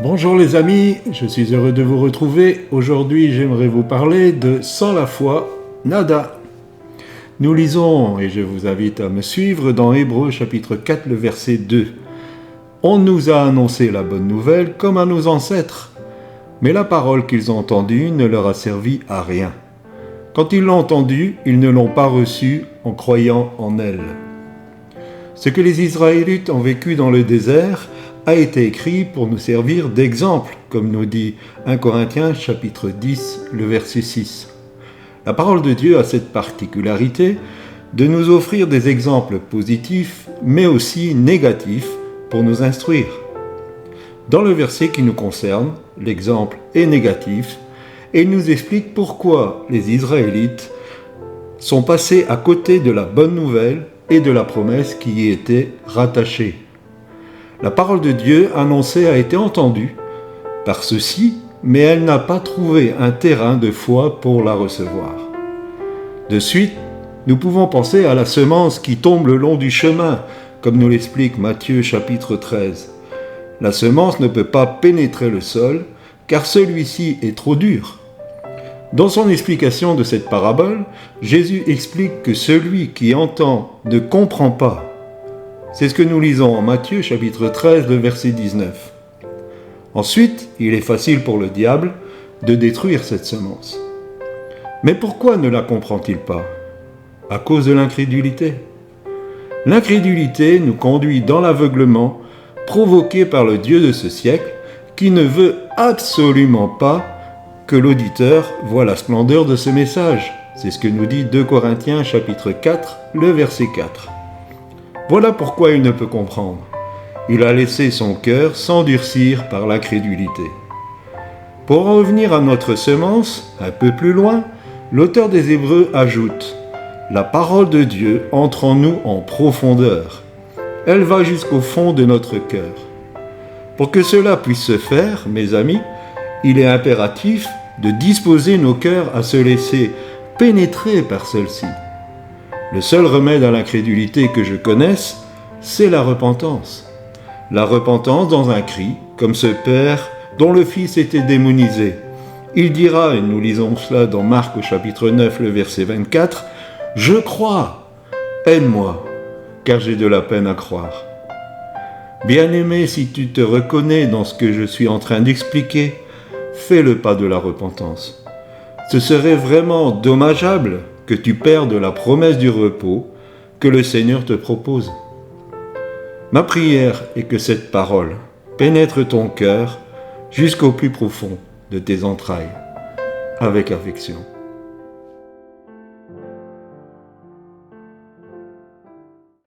Bonjour les amis, je suis heureux de vous retrouver. Aujourd'hui, j'aimerais vous parler de Sans la foi, nada. Nous lisons, et je vous invite à me suivre, dans Hébreux chapitre 4, le verset 2. On nous a annoncé la bonne nouvelle comme à nos ancêtres, mais la parole qu'ils ont entendue ne leur a servi à rien. Quand ils l'ont entendue, ils ne l'ont pas reçue en croyant en elle. Ce que les Israélites ont vécu dans le désert a été écrit pour nous servir d'exemple, comme nous dit 1 Corinthiens chapitre 10, le verset 6. La parole de Dieu a cette particularité de nous offrir des exemples positifs, mais aussi négatifs, pour nous instruire. Dans le verset qui nous concerne, l'exemple est négatif, et il nous explique pourquoi les Israélites sont passés à côté de la bonne nouvelle et de la promesse qui y était rattachée. La parole de Dieu annoncée a été entendue par ceux-ci, mais elle n'a pas trouvé un terrain de foi pour la recevoir. De suite, nous pouvons penser à la semence qui tombe le long du chemin, comme nous l'explique Matthieu chapitre 13. La semence ne peut pas pénétrer le sol, car celui-ci est trop dur. Dans son explication de cette parabole, Jésus explique que celui qui entend ne comprend pas. C'est ce que nous lisons en Matthieu chapitre 13, le verset 19. Ensuite, il est facile pour le diable de détruire cette semence. Mais pourquoi ne la comprend-il pas ? À cause de l'incrédulité. L'incrédulité nous conduit dans l'aveuglement provoqué par le Dieu de ce siècle qui ne veut absolument pas que l'auditeur voie la splendeur de ce message. C'est ce que nous dit 2 Corinthiens chapitre 4, le verset 4. Voilà pourquoi il ne peut comprendre. Il a laissé son cœur s'endurcir par l'incrédulité. Pour en revenir à notre semence, un peu plus loin, l'auteur des Hébreux ajoute « La parole de Dieu entre en nous en profondeur. Elle va jusqu'au fond de notre cœur. » Pour que cela puisse se faire, mes amis, il est impératif de disposer nos cœurs à se laisser pénétrer par celle-ci. Le seul remède à l'incrédulité que je connaisse, c'est la repentance. La repentance dans un cri, comme ce père dont le fils était démonisé. Il dira, et nous lisons cela dans Marc au chapitre 9, le verset 24, « Je crois, aide-moi, car j'ai de la peine à croire. » Bien-aimé, si tu te reconnais dans ce que je suis en train d'expliquer, fais le pas de la repentance. Ce serait vraiment dommageable que tu perdes la promesse du repos que le Seigneur te propose. Ma prière est que cette parole pénètre ton cœur jusqu'au plus profond de tes entrailles, avec affection.